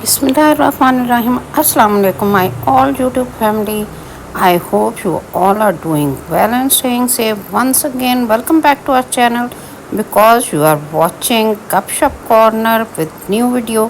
Bismillahirrahmanirrahim. Assalamu alaikum, my all YouTube family. I hope you all are doing well and staying safe. Once again, welcome back to our channel because you are watching Gupshup Corner with new video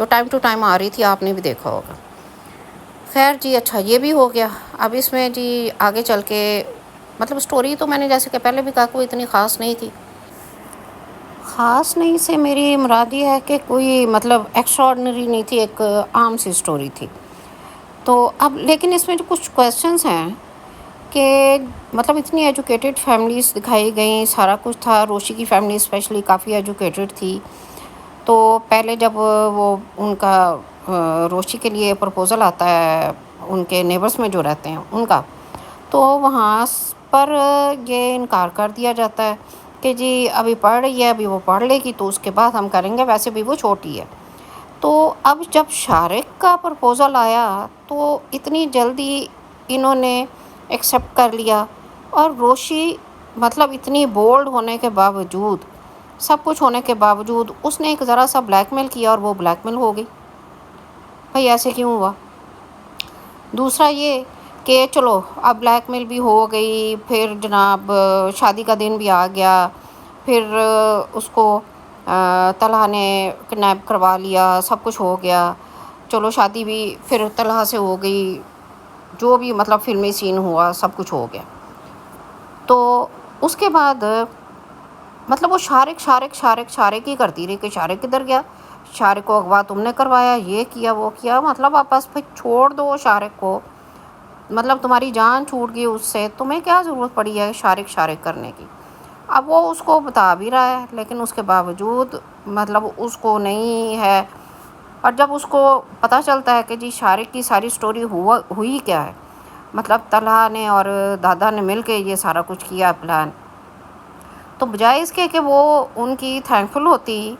جو time to time آ رہی تھی، آپ نے بھی دیکھا ہوگا۔ خیر جی، اچھا یہ بھی ہو گیا۔ اب اس میں جی آگے چل کے مطلب سٹوری تو میں نے جیسے کہ پہلے بھی کہا کوئی اتنی خاص نہیں تھی۔ خاص نہیں سے میری مراد یہ ہے کہ کوئی مطلب ایکسٹرا آرڈنری نہیں تھی، ایک عام سی سٹوری تھی۔ تو اب لیکن اس میں جو کچھ کویسچنس ہیں کہ مطلب اتنی ایجوکیٹڈ فیملیز دکھائی گئیں، سارا کچھ تھا۔ روشی کی فیملی اسپیشلی کافی ایجوکیٹڈ تھی۔ تو پہلے جب وہ ان کا روشی کے لیے پرپوزل آتا ہے ان کے نیبرس میں جو رہتے ہیں ان کا، تو وہاں پر یہ انکار کر دیا جاتا ہے کہ جی ابھی پڑھ رہی ہے، ابھی وہ پڑھ لے گی تو اس کے بعد ہم کریں گے، ویسے بھی وہ چھوٹی ہے۔ تو اب جب شارق کا پرپوزل آیا تو اتنی جلدی انہوں نے ایکسیپٹ کر لیا، اور روشی مطلب اتنی بولڈ ہونے کے باوجود، سب کچھ ہونے کے باوجود، اس نے ایک ذرا سا بلیک میل کیا اور وہ بلیک میل ہو گئی۔ بھئی ایسے کیوں ہوا؟ دوسرا یہ کہ چلو اب بلیک میل بھی ہو گئی، پھر جناب شادی کا دن بھی آ گیا، پھر اس کو طلحہ نے کڈنیپ کروا لیا، سب کچھ ہو گیا، چلو شادی بھی پھر طلحہ سے ہو گئی، جو بھی مطلب فلمی سین ہوا سب کچھ ہو گیا۔ تو اس کے بعد مطلب وہ شارق ہی کرتی رہی کہ شارق کدھر گیا، شارق کو اغوا تم نے کروایا، یہ کیا وہ کیا، مطلب آپ بس پھر چھوڑ دو شارق کو، مطلب تمہاری جان چھوٹ گئی اس سے، تمہیں کیا ضرورت پڑی ہے شارق کرنے کی۔ اب وہ اس کو بتا بھی رہا ہے لیکن اس کے باوجود مطلب اس کو نہیں ہے۔ اور جب اس کو پتہ چلتا ہے کہ جی شارق کی ساری سٹوری ہوئی کیا ہے، مطلب طلحہ نے اور دادا نے مل کے یہ سارا کچھ کیا پلان، تو بجائے اس کے کہ وہ ان کی تھینکفل ہوتی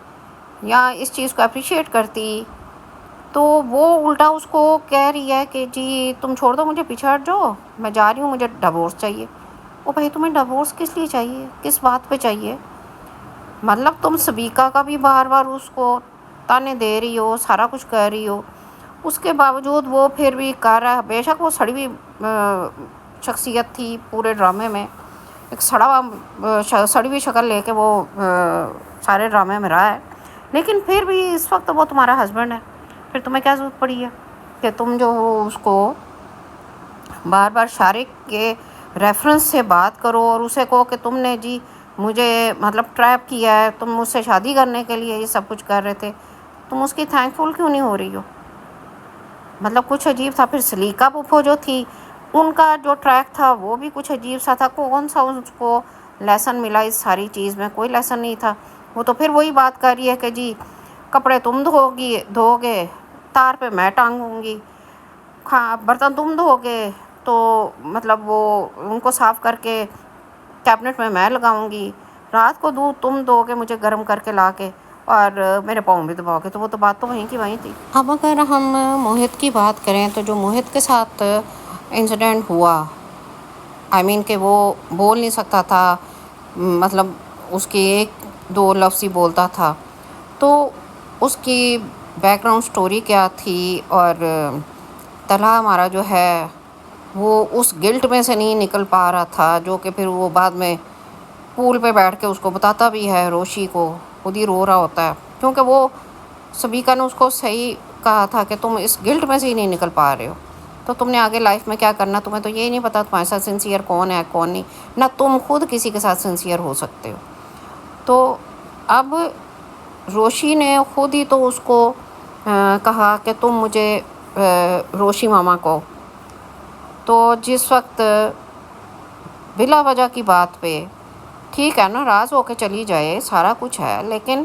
یا اس چیز کو اپریشیٹ کرتی، تو وہ الٹا اس کو کہہ رہی ہے کہ جی تم چھوڑ دو مجھے، پیچھے ہٹ جاؤ، میں جا رہی ہوں، مجھے ڈیورس چاہیے۔ او بھائی تمہیں ڈیورس کس لیے چاہیے، کس بات پہ چاہیے؟ مطلب تم سبیکا کا بھی بار بار اس کو تانے دے رہی ہو، سارا کچھ کر رہی ہو، اس کے باوجود وہ پھر بھی کر رہا ہے۔ بے شک وہ سڑی ہوئی شخصیت تھی پورے ڈرامے میں، ایک سڑی ہوئی شکل لے کے وہ سارے ڈرامے میں رہا ہے، لیکن پھر بھی اس وقت وہ تمہارا ہسبینڈ ہے، پھر تمہیں کیا ضرورت پڑی ہے کہ تم جو ہو اس کو بار بار شارق کے ریفرنس سے بات کرو اور اسے کہو کہ تم نے جی مجھے مطلب ٹریپ کیا ہے، تم مجھ سے شادی کرنے کے لیے یہ سب کچھ کر رہے تھے، تم اس کی تھینکفل کیوں نہیں ہو رہی ہو؟ مطلب کچھ عجیب تھا۔ پھر سلیقہ پھپھو جو تھی ان کا جو ٹریک تھا وہ بھی کچھ عجیب سا تھا، کون سا اس کو لیسن ملا اس ساری چیز میں؟ کوئی لیسن نہیں تھا۔ وہ تو پھر وہی بات کر رہی ہے کہ جی کپڑے تم دھو گے، تار پہ میں ٹانگوں گی، برتن تم دھو گے تو مطلب وہ ان کو صاف کر کے کیبنٹ میں لگاؤں گی، رات کو دودھ تم دو گے مجھے گرم کر کے لا کے، اور میرے پاؤں بھی دباؤ گے۔ تو وہ تو بات تو وہیں کی وہیں تھی۔ اب اگر ہم موہت کی بات کریں تو جو موہت کے ساتھ انسیڈنٹ ہوا، کہ وہ بول نہیں سکتا تھا، مطلب اس کی ایک دو لفظ ہی بولتا تھا، تو اس کی بیک گراؤنڈ سٹوری کیا تھی، اور طلحہ ہمارا جو ہے وہ اس گلٹ میں سے نہیں نکل پا رہا تھا، جو کہ پھر وہ بعد میں پول پہ بیٹھ کے اس کو بتاتا بھی ہے، روشی کو خود ہی رو رہا ہوتا ہے، کیونکہ وہ سبیکا نے اس کو صحیح کہا تھا کہ تم اس گلٹ میں سے ہی نہیں نکل پا رہے ہو، تو تم نے آگے لائف میں کیا کرنا، تمہیں تو یہ نہیں پتا تمہارے ساتھ سنسیئر کون ہے کون نہیں، نہ تم خود کسی کے ساتھ سنسیئر ہو سکتے ہو۔ تو اب روشی نے خود ہی تو اس کو کہا کہ تم مجھے روشی ماما کو، تو جس وقت بلا وجہ کی بات پہ ٹھیک ہے ناراض ہو کے چلی جائے، سارا کچھ ہے، لیکن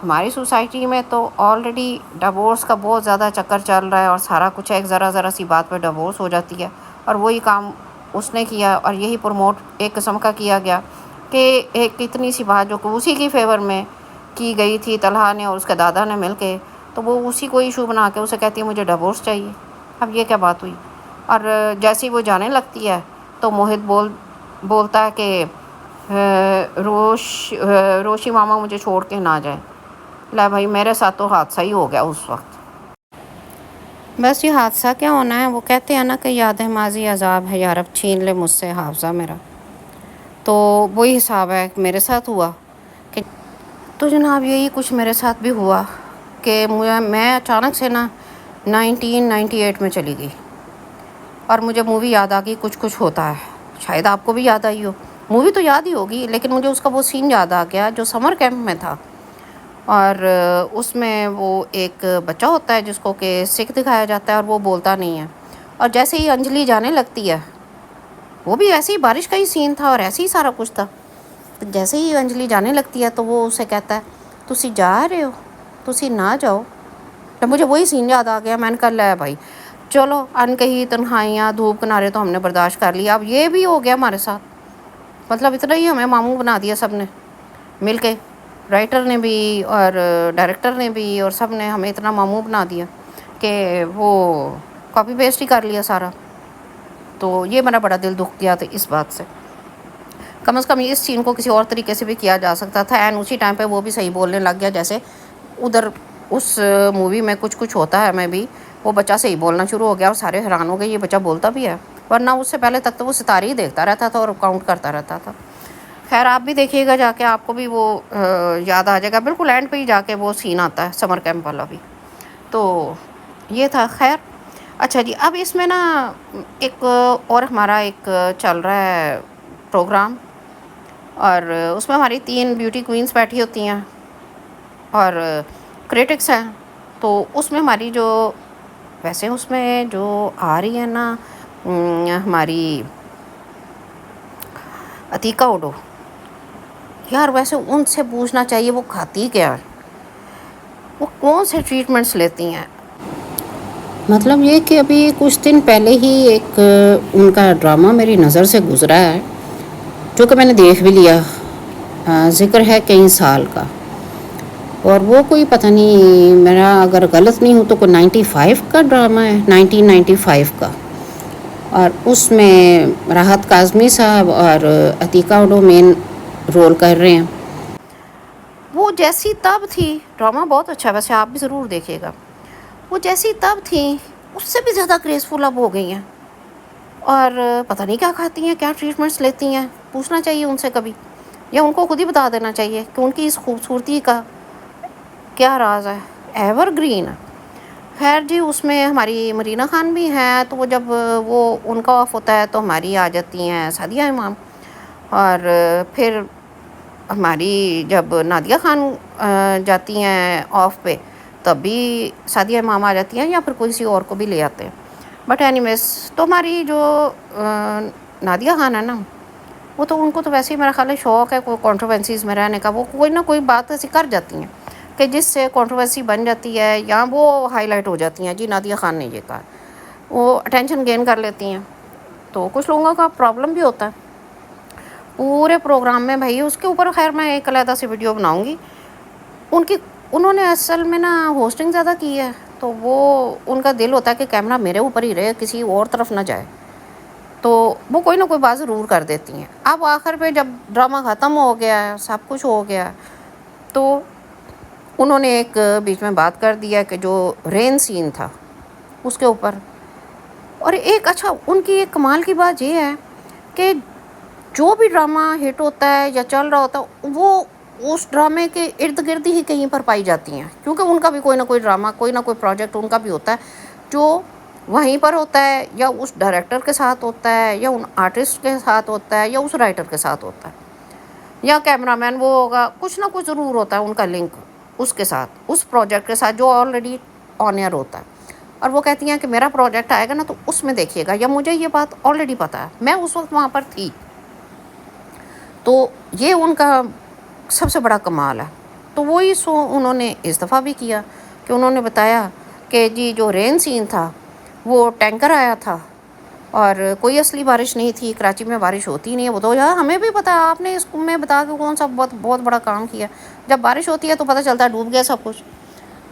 ہماری سوسائٹی میں تو آلریڈی ڈیورس کا بہت زیادہ چکر چل رہا ہے، اور سارا کچھ ایک ذرا سی بات پہ ڈیورس ہو جاتی ہے، اور وہی کام اس نے کیا، اور یہی پروموٹ ایک قسم کا کیا گیا کہ ایک اتنی سی بات جو کہ اسی کی فیور میں کی گئی تھی طلحہ نے اور اس کے دادا نے مل کے، تو وہ اسی کو ایشو بنا کے اسے کہتی ہے مجھے ڈیورس چاہیے۔ اب یہ کیا بات ہوئی؟ اور جیسے وہ جانے لگتی ہے تو موہت بولتا ہے کہ روشی ماما مجھے چھوڑ کے نہ جائے۔ لے بھائی میرے ساتھ تو حادثہ ہی ہو گیا اس وقت۔ بس یہ حادثہ کیا ہونا ہے، وہ کہتے ہیں نا کہ یاد ہے ماضی عذاب ہے یارب، چھین لے مجھ سے حافظہ میرا، تو وہی حساب ہے میرے ساتھ ہوا کہ تو جناب یہی کچھ میرے ساتھ بھی ہوا کہ میں اچانک سے نا 1998 میں چلی گئی اور مجھے مووی یاد آ گئی کچھ کچھ ہوتا ہے. شاید آپ کو بھی یاد آئی ہو. مووی تو یاد ہی ہوگی لیکن مجھے اس کا وہ سین یاد آ گیا جو سمر کیمپ میں تھا. اور اس میں وہ ایک بچہ ہوتا ہے جس کو کہ سکھ دکھایا جاتا ہے اور وہ بولتا نہیں ہے. اور جیسے ہی انجلی جانے لگتی ہے، وہ بھی ایسے ہی بارش کا ہی سین تھا اور ایسے ہی سارا کچھ تھا. جیسے ہی انجلی جانے لگتی ہے تو وہ اسے کہتا ہے تسی جا رہے ہو، تسی نہ جاؤ. تو مجھے وہی سین یاد آ گیا. میں نے کہا لے بھائی چلو، ان کہیں تنہائیاں دھوپ کنارے تو ہم نے برداشت کر لیا، اب یہ بھی ہو گیا ہمارے ساتھ. مطلب اتنا ہی ہمیں ماموں بنا دیا سب نے مل کے، رائٹر نے بھی اور ڈائریکٹر نے بھی، اور سب نے ہمیں اتنا ماموں بنا دیا کہ وہ کاپی پیسٹ ہی کر لیا سارا. تو یہ میرا بڑا دل دکھ گیا تھا اس بات سے. کم از کم اس سین کو کسی اور طریقے سے بھی کیا جا سکتا تھا. اینڈ اسی ٹائم پہ وہ بھی صحیح بولنے لگ گیا جیسے ادھر اس مووی میں کچھ کچھ ہوتا ہے. میں بھی وہ بچہ صحیح بولنا شروع ہو گیا اور سارے حیران ہو گئے یہ بچہ بولتا بھی ہے، ورنہ اس سے پہلے تک تو وہ ستارے ہی دیکھتا رہتا تھا اور کاؤنٹ کرتا رہتا تھا. خیر آپ بھی دیکھیے گا جا کے، آپ کو بھی وہ یاد آ جائے گا. بالکل اینڈ پہ ہی جا کے وہ سین آتا ہے سمر کیمپ والا بھی. تو یہ تھا. خیر اچھا جی، اب اس میں نا ایک اور ہمارا ایک چل رہا ہے پروگرام، اور اس میں ہماری 3 بیوٹی کوئنس بیٹھی ہوتی ہیں اور کریٹکس ہیں. تو اس میں ہماری جو ویسے اس میں جو آ رہی ہے نا ہماری عتیقہ اوڈو، یار ویسے ان سے پوچھنا چاہیے وہ کھاتی کیا ہے، وہ کون سے ٹریٹمنٹس لیتی ہیں. مطلب یہ کہ ابھی کچھ دن پہلے ہی ایک ان کا ڈرامہ میری نظر سے گزرا ہے جو کہ میں نے دیکھ بھی لیا. ذکر ہے کئی سال کا، اور وہ کوئی پتہ نہیں، میرا اگر غلط نہیں ہوں تو کوئی 95 کا ڈرامہ ہے، 1995 کا. اور اس میں راحت کاظمی صاحب اور عتیقہ اوڈو مین رول کر رہے ہیں. وہ جیسی تب تھی، ڈرامہ بہت اچھا ویسے آپ بھی ضرور دیکھیے گا. وہ جیسی تب تھیں اس سے بھی زیادہ گریسفل اب ہو گئی ہیں، اور پتہ نہیں کیا کھاتی ہیں، کیا ٹریٹمنٹس لیتی ہیں. پوچھنا چاہیے ان سے کبھی، یا ان کو خود ہی بتا دینا چاہیے کہ ان کی اس خوبصورتی کا کیا راز ہے. Ever green. خیر جی، اس میں ہماری مرینا خان بھی ہیں. تو وہ جب وہ ان کا آف ہوتا ہے تو ہماری آ جاتی ہیں سعدیہ امام، اور پھر ہماری جب نادیہ خان جاتی ہیں آف پہ تب بھی سعدیہ امام آ جاتی ہیں، یا پھر کسی اور کو بھی لے آتے ہیں. بٹ اینی ویز تو ہماری جو نادیہ خان ہے نا، وہ تو ان کو تو ویسے ہی میرا خیال ہے شوق ہے کوئی کنٹروورسیز میں رہنے کا. وہ کوئی نہ کوئی بات ایسی کر جاتی ہیں کہ جس سے کنٹروورسی بن جاتی ہے یا وہ ہائی لائٹ ہو جاتی ہیں. جی نادیہ خان نے یہ کہا، وہ اٹینشن گین کر لیتی ہیں. تو کچھ لوگوں کا پرابلم بھی ہوتا ہے پورے پروگرام میں. بھائی اس کے اوپر خیر میں ایک علیحدہ سی ویڈیو بناؤں گی. انہوں نے اصل میں نا ہوسٹنگ زیادہ کی ہے، تو وہ ان کا دل ہوتا ہے کہ کیمرہ میرے اوپر ہی رہے، کسی اور طرف نہ جائے. تو وہ کوئی نہ کوئی بات ضرور کر دیتی ہیں. اب آخر پہ جب ڈرامہ ختم ہو گیا ہے، سب کچھ ہو گیا، تو انہوں نے ایک بیچ میں بات کر دیا کہ جو رین سین تھا اس کے اوپر. اور ایک اچھا ان کی ایک کمال کی بات یہ ہے کہ جو بھی ڈرامہ ہٹ ہوتا ہے یا چل رہا ہوتا ہے وہ اس ڈرامے کے ارد گرد ہی کہیں پر پائی جاتی ہیں، کیونکہ ان کا بھی کوئی نہ کوئی ڈرامہ، کوئی نہ کوئی پروجیکٹ ان کا بھی ہوتا ہے جو وہیں پر ہوتا ہے، یا اس ڈائریکٹر کے ساتھ ہوتا ہے، یا ان آرٹسٹ کے ساتھ ہوتا ہے، یا اس رائٹر کے ساتھ ہوتا ہے، یا کیمرہ مین وہ ہوگا. کچھ نہ کچھ ضرور ہوتا ہے ان کا لنک اس کے ساتھ، اس پروجیکٹ کے ساتھ جو آلریڈی آن ایئر ہوتا ہے. اور وہ کہتی ہیں کہ میرا پروجیکٹ آئے گا نا تو اس میں دیکھیے گا، یا مجھے یہ بات آلریڈی پتہ ہے، میں اس وقت وہاں پر تھی. تو یہ ان کا سب سے بڑا کمال ہے. تو وہی انہوں نے اس دفعہ بھی کیا کہ انہوں نے بتایا کہ جی جو رین سین تھا وہ ٹینکر آیا تھا اور کوئی اصلی بارش نہیں تھی. کراچی میں بارش ہوتی نہیں ہے، وہ تو یار ہمیں بھی پتہ ہے، آپ نے اس میں بتا کے کون سا بہت بڑا کام کیا. جب بارش ہوتی ہے تو پتہ چلتا ہے ڈوب گیا سب کچھ.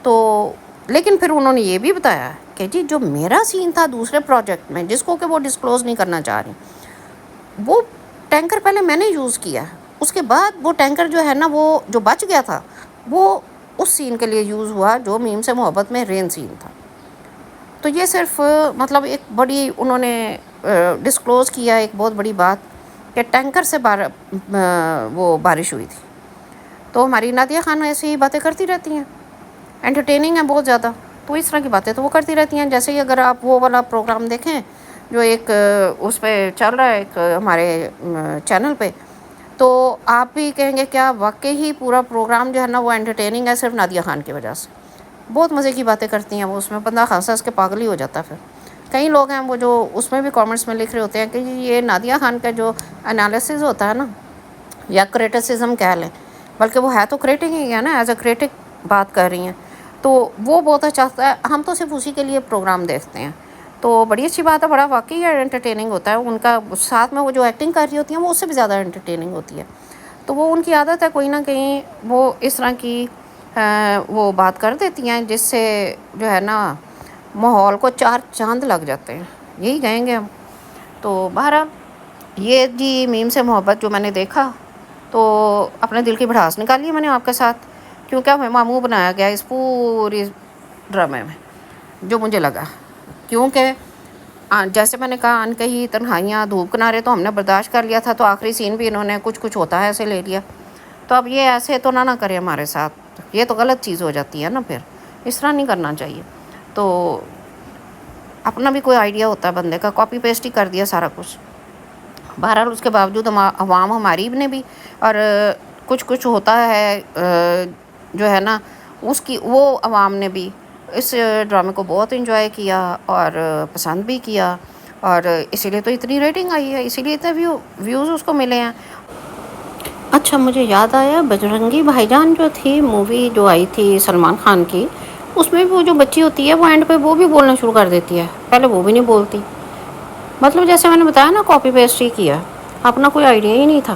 تو لیکن پھر انہوں نے یہ بھی بتایا کہ جی جو میرا سین تھا دوسرے پروجیکٹ میں، جس کو کہ وہ ڈسکلوز نہیں کرنا چاہ رہی، وہ ٹینکر پہلے میں نے یوز کیا، اس کے بعد وہ ٹینکر جو ہے نا وہ جو بچ گیا تھا وہ اس سین کے لیے یوز ہوا جو میم سے محبت میں رین سین تھا. تو یہ صرف مطلب ایک بڑی انہوں نے ڈسکلوز کیا ایک بہت بڑی بات کہ ٹینکر سے وہ بارش ہوئی تھی. تو ہماری نادیہ خان ایسی ہی باتیں کرتی رہتی ہیں. انٹرٹیننگ ہے بہت زیادہ. تو اس طرح کی باتیں تو وہ کرتی رہتی ہیں. جیسے ہی اگر آپ وہ والا پروگرام دیکھیں جو ایک اس پہ چل رہا ہے ایک ہمارے چینل پہ، تو آپ بھی کہیں گے کیا واقعی ہی پورا پروگرام جو ہے نا وہ انٹرٹیننگ ہے صرف نادیہ خان کی وجہ سے. بہت مزے کی باتیں کرتی ہیں وہ، اس میں بندہ خاصا اس کے پاگل ہی ہو جاتا ہے. پھر کئی لوگ ہیں وہ جو اس میں بھی کامنٹس میں لکھ رہے ہوتے ہیں کہ یہ نادیہ خان کا جو انالیسز ہوتا ہے نا، یا کریٹیسزم کہہ لیں، بلکہ وہ ہے تو کریٹک ہی ہے نا، ایز اے کریٹک بات کر رہی ہیں، تو وہ بہت اچھا ہوتا ہے. ہم تو صرف اسی کے لیے پروگرام دیکھتے ہیں. تو بڑی اچھی بات ہے، بڑا واقعی انٹرٹیننگ ہوتا ہے. ان کا ساتھ میں وہ جو ایکٹنگ کر رہی ہوتی ہیں وہ اس سے بھی زیادہ انٹرٹیننگ ہوتی ہے. تو وہ ان کی عادت ہے کوئی نہ کہیں وہ اس طرح کی وہ بات کر دیتی ہیں جس سے جو ہے نا ماحول کو چار چاند لگ جاتے ہیں، یہی کہیں گے ہم. تو بہرحال یہ جی میم سے محبت جو میں نے دیکھا تو اپنے دل کی بھڑاس نکالی ہے میں نے آپ کے ساتھ، کیونکہ ہمیں ماموں بنایا گیا اس پوری ڈرامے میں، جو مجھے لگا. کیونکہ جیسے میں نے کہا انکہی تنہائیاں دھوپ کنارے تو ہم نے برداشت کر لیا تھا، تو آخری سین بھی انہوں نے کچھ کچھ ہوتا ہے ایسے لے لیا. تو اب یہ ایسے تو نہ کرے ہمارے ساتھ، یہ تو غلط چیز ہو جاتی ہے نا. پھر اس طرح نہیں کرنا چاہیے. تو اپنا بھی کوئی آئیڈیا ہوتا ہے بندے کا، کاپی پیسٹ ہی کر دیا سارا کچھ. بہرحال اس کے باوجود عوام ہماری نے بھی اور کچھ کچھ ہوتا ہے جو ہے نا اس کی، وہ عوام نے بھی اس ڈرامے کو بہت انجوائے کیا اور پسند بھی کیا، اور اسی لیے تو اتنی ریٹنگ آئی ہے، اسی لیے اتنے ویوز اس کو ملے ہیں. اچھا مجھے یاد آیا، بجرنگی بھائی جان جو تھی مووی جو آئی تھی سلمان خان کی، اس میں بھی وہ جو بچی ہوتی ہے وہ اینڈ پہ وہ بھی بولنا شروع کر دیتی ہے. پہلے وہ بھی نہیں بولتی. مطلب جیسے میں نے بتایا نا کاپی پیسٹ ہی کیا، اپنا کوئی آئیڈیا ہی نہیں تھا.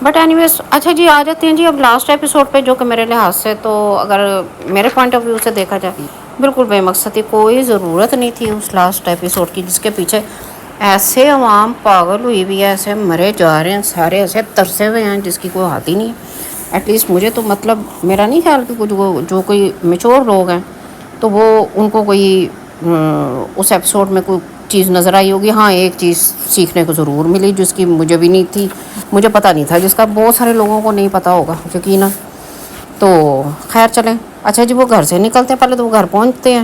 بٹ اینی ویز اچھا جی آ جاتے ہیں جی اب لاسٹ ایپیسوڈ پہ، جو کہ میرے لحاظ سے تو اگر میرے پوائنٹ آف ویو سے دیکھا جائے بالکل بے مقصد تھی. کوئی ضرورت نہیں تھی اس لاسٹ ایپیسوڈ کی، جس کے پیچھے ایسے عوام پاگل ہوئی بھی ہے، ایسے مرے جا رہے ہیں سارے، ایسے ترسے ہوئے ہیں جس کی کوئی حد ہی نہیں ہے. ایٹ لیسٹ مجھے تو مطلب میرا نہیں خیال کہ کچھ وہ جو کوئی میچور لوگ ہیں تو وہ ان کو کوئی اس ایپیسوڈ میں کوئی چیز نظر آئی ہوگی. ہاں ایک چیز سیکھنے کو ضرور ملی جس کی مجھے بھی نہیں تھی، مجھے پتہ نہیں تھا، جس کا بہت سارے لوگوں کو نہیں پتہ ہوگا یقیناً. تو خیر چلیں. اچھا جی وہ گھر سے نکلتے ہیں، پہلے تو وہ گھر پہنچتے ہیں،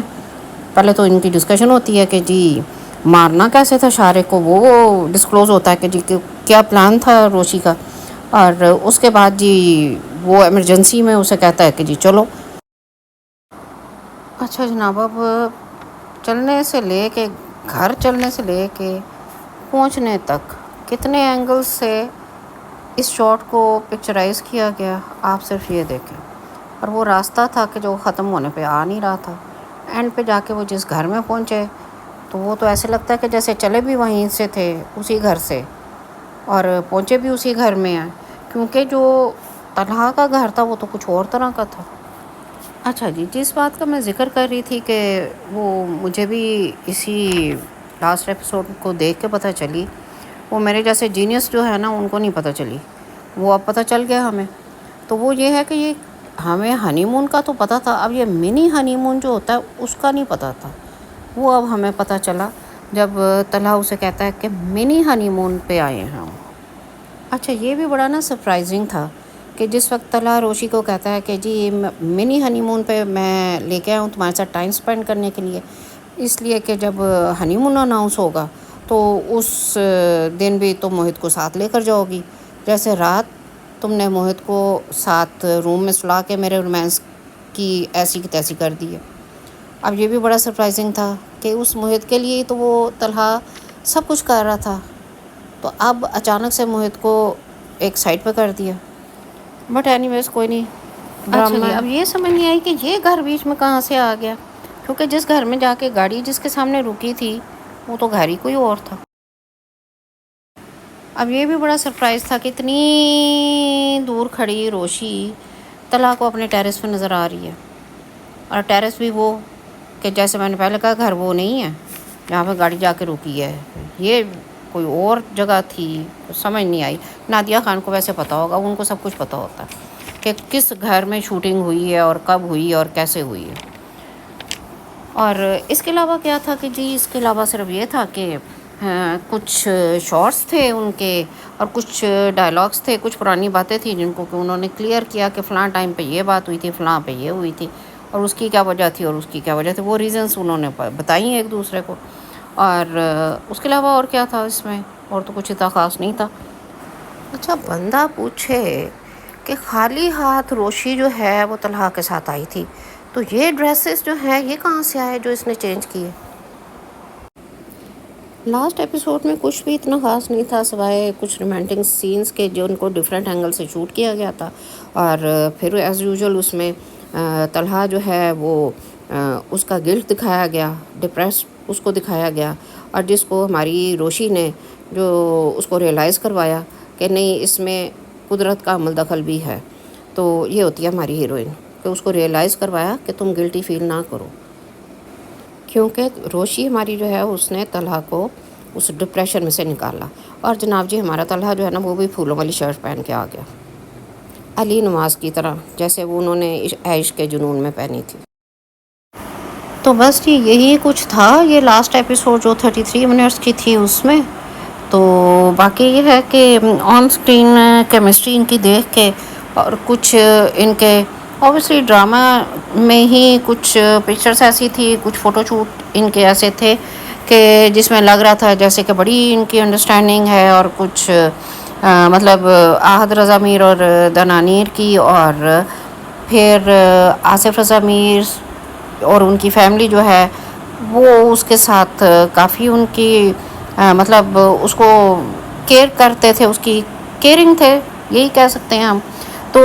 پہلے تو ان کی ڈسکشن ہوتی ہے کہ جی مارنا کیسے تھا شارق کو، وہ ڈسکلوز ہوتا ہے کہ جی کیا پلان تھا روشی کا. اور اس کے بعد جی وہ ایمرجنسی میں اسے کہتا ہے کہ جی چلو. اچھا جناب اب چلنے سے لے کے گھر چلنے سے لے کے پہنچنے تک کتنے اینگل سے اس شاٹ کو پکچرائز کیا گیا آپ صرف یہ دیکھیں. اور وہ راستہ تھا کہ جو ختم ہونے پہ آ نہیں رہا تھا. اینڈ پہ جا کے وہ جس گھر میں پہنچے تو وہ تو ایسے لگتا ہے کہ جیسے چلے بھی وہیں سے تھے، اسی گھر سے، اور پہنچے بھی اسی گھر میں ہیں، کیونکہ جو طلحہ کا گھر تھا وہ تو کچھ اور طرح کا تھا. اچھا جی جس بات کا میں ذکر کر رہی تھی کہ وہ مجھے بھی اسی لاسٹ ایپیسوڈ کو دیکھ کے پتہ چلی، وہ میرے جیسے جینیس جو ہے نا ان کو نہیں پتہ چلی، وہ اب پتہ چل گیا ہمیں. تو وہ یہ ہے کہ یہ ہمیں ہنی مون کا تو پتہ تھا، اب یہ منی ہنی مون جو ہوتا ہے اس کا نہیں پتہ تھا. وہ اب ہمیں پتہ چلا جب طلحہ اسے کہتا ہے کہ منی ہنی مون پہ آئے ہیں ہم. اچھا یہ بھی بڑا نا سرپرائزنگ تھا کہ جس وقت طلحہ روشی کو کہتا ہے کہ جی منی ہنی مون پہ میں لے کے آیا ہوں تمہارے ساتھ ٹائم سپینڈ کرنے کے لیے، اس لیے کہ جب ہنی مون اناؤنس ہوگا تو اس دن بھی تم موہت کو ساتھ لے کر جاؤ گی، جیسے رات تم نے موہت کو ساتھ روم میں سلا کے میرے رومانس کی ایسی کی تیسی کر دی ہے. اب یہ بھی بڑا سرپرائزنگ تھا کہ اس موہت کے لیے تو وہ طلحہ سب کچھ کر رہا تھا، تو اب اچانک سے موہت کو ایک سائڈ پہ کر دیا. بٹ اینی ویز کوئی نہیں. اچھا جی اب یہ سمجھ نہیں آئی کہ یہ گھر بیچ میں کہاں سے آ گیا، کیونکہ جس گھر میں جا کے گاڑی جس کے سامنے رکی تھی وہ تو گھر ہی کوئی اور تھا. اب یہ بھی بڑا سرپرائز تھا کہ اتنی دور کھڑی روشی طلحہ کو اپنے ٹیرس پہ نظر آ رہی ہے، اور ٹیرس بھی وہ کہ جیسے میں نے پہلے کہا گھر وہ نہیں ہے جہاں پہ گاڑی جا کے رکی ہے، یہ کوئی اور جگہ تھی. سمجھ نہیں آئی. نادیہ خان کو ویسے پتہ ہوگا، ان کو سب کچھ پتہ ہوتا ہے کہ کس گھر میں شوٹنگ ہوئی ہے اور کب ہوئی ہے اور کیسے ہوئی ہے. اور اس کے علاوہ کیا تھا کہ جی اس کے علاوہ صرف یہ تھا کہ کچھ شارٹس تھے ان کے اور کچھ ڈائلاگس تھے، کچھ پرانی باتیں تھیں جن کو کہ انہوں نے کلیئر کیا کہ فلاں ٹائم پہ یہ بات ہوئی تھی، فلاں پہ یہ ہوئی تھی، اور اس کی کیا وجہ تھی اور اس کی کیا وجہ تھی، وہ ریزنس انہوں نے بتائی ایک دوسرے کو. اور اس کے علاوہ اور کیا تھا اس میں، اور تو کچھ اتنا خاص نہیں تھا. اچھا بندہ پوچھے کہ خالی ہاتھ روشی جو ہے وہ طلحہ کے ساتھ آئی تھی، تو یہ ڈریسز جو ہیں یہ کہاں سے آئے جو اس نے چینج کیے؟ لاسٹ ایپیسوڈ میں کچھ بھی اتنا خاص نہیں تھا سوائے کچھ رومانٹک سینز کے جو ان کو ڈفرینٹ اینگل سے شوٹ کیا گیا تھا. اور پھر ایز یوزول اس میں طلحہ جو ہے وہ اس کا گلٹ دکھایا گیا، ڈپریس اس کو دکھایا گیا، اور جس کو ہماری روشی نے جو اس کو ریئلائز کروایا کہ نہیں اس میں قدرت کا عمل دخل بھی ہے. تو یہ ہوتی ہے ہماری ہیروئن، کہ اس کو ریئلائز کروایا کہ تم گلٹی فیل نہ کرو، کیونکہ روشی ہماری جو ہے اس نے طلحہ کو اس ڈپریشن میں سے نکالا. اور جناب جی ہمارا طلحہ جو ہے نا وہ بھی پھولوں والی شرٹ پہن کے آ گیا، علی نواز کی طرح، جیسے وہ انہوں نے عیش کے جنون میں پہنی تھی. تو بس جی یہی کچھ تھا یہ لاسٹ ایپیسوڈ جو 33 منٹس کی تھی اس میں. تو باقی یہ ہے کہ آن سکرین کیمسٹری ان کی دیکھ کے اور کچھ ان کے اوبیسلی ڈرامہ میں ہی کچھ پکچرس ایسی تھی، کچھ فوٹو شوٹ ان کے ایسے تھے کہ جس میں لگ رہا تھا جیسے کہ بڑی ان کی انڈرسٹینڈنگ ہے، اور کچھ مطلب آحد رضا میر اور دنانیر کی، اور پھر آصف رضا میر اور ان کی فیملی جو ہے وہ اس کے ساتھ کافی ان کی مطلب اس کو کیئر کرتے تھے، اس کی کیئرنگ تھے، یہی کہہ سکتے ہیں ہم. تو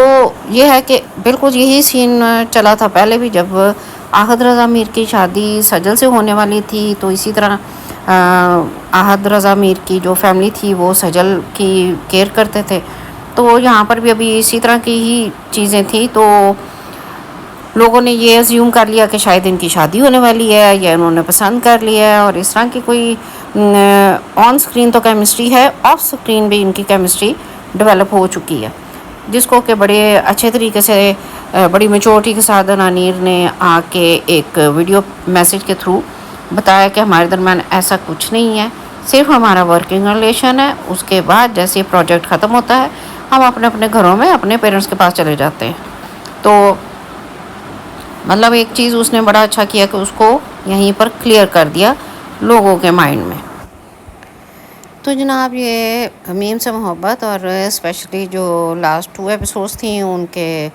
یہ ہے کہ بالکل یہی سین چلا تھا پہلے بھی، جب آحد رضا میر کی شادی سجل سے ہونے والی تھی تو اسی طرح آحد رضا میر کی جو فیملی تھی وہ سجل کی کیئر کرتے تھے. تو یہاں پر بھی ابھی اسی طرح کی ہی چیزیں تھیں. تو لوگوں نے یہ ازیوم کر لیا کہ شاید ان کی شادی ہونے والی ہے یا انہوں نے پسند کر لیا ہے، اور اس طرح کی کوئی آن سکرین تو کیمسٹری ہے، آف سکرین بھی ان کی کیمسٹری ڈیولپ ہو چکی ہے، جس کو کہ بڑے اچھے طریقے سے بڑی میچورٹی کے ساتھ دنانیر نے آ کے ایک ویڈیو میسیج کے تھرو بتایا کہ ہمارے درمیان ایسا کچھ نہیں ہے، صرف ہمارا ورکنگ ریلیشن ہے. اس کے بعد جیسے پروجیکٹ ختم ہوتا ہے ہم اپنے اپنے گھروں میں اپنے پیرنٹس کے پاس چلے جاتے ہیں. تو مطلب ایک چیز اس نے بڑا اچھا کیا کہ اس کو یہیں پر کلیئر کر دیا لوگوں کے مائنڈ میں. تو جناب یہ میم سے محبت اور اسپیشلی جو لاسٹ 2 ایپیسوڈس تھیں ان کے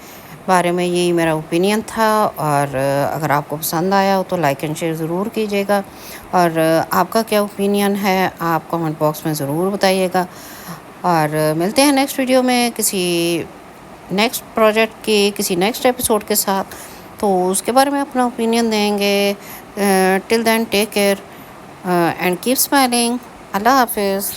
بارے میں یہی میرا اوپینین تھا. اور اگر آپ کو پسند آیا ہو تو لائک اینڈ شیئر ضرور کیجیے گا، اور آپ کا کیا اوپینین ہے آپ کمنٹ باکس میں ضرور بتائیے گا. اور ملتے ہیں نیکسٹ ویڈیو میں کسی نیکسٹ پروجیکٹ کی کسی نیکسٹ ایپیسوڈ کے ساتھ، تو اس کے بارے میں اپنا اوپینین دیں گے. Till then take care and keep smiling. اللہ حافظ.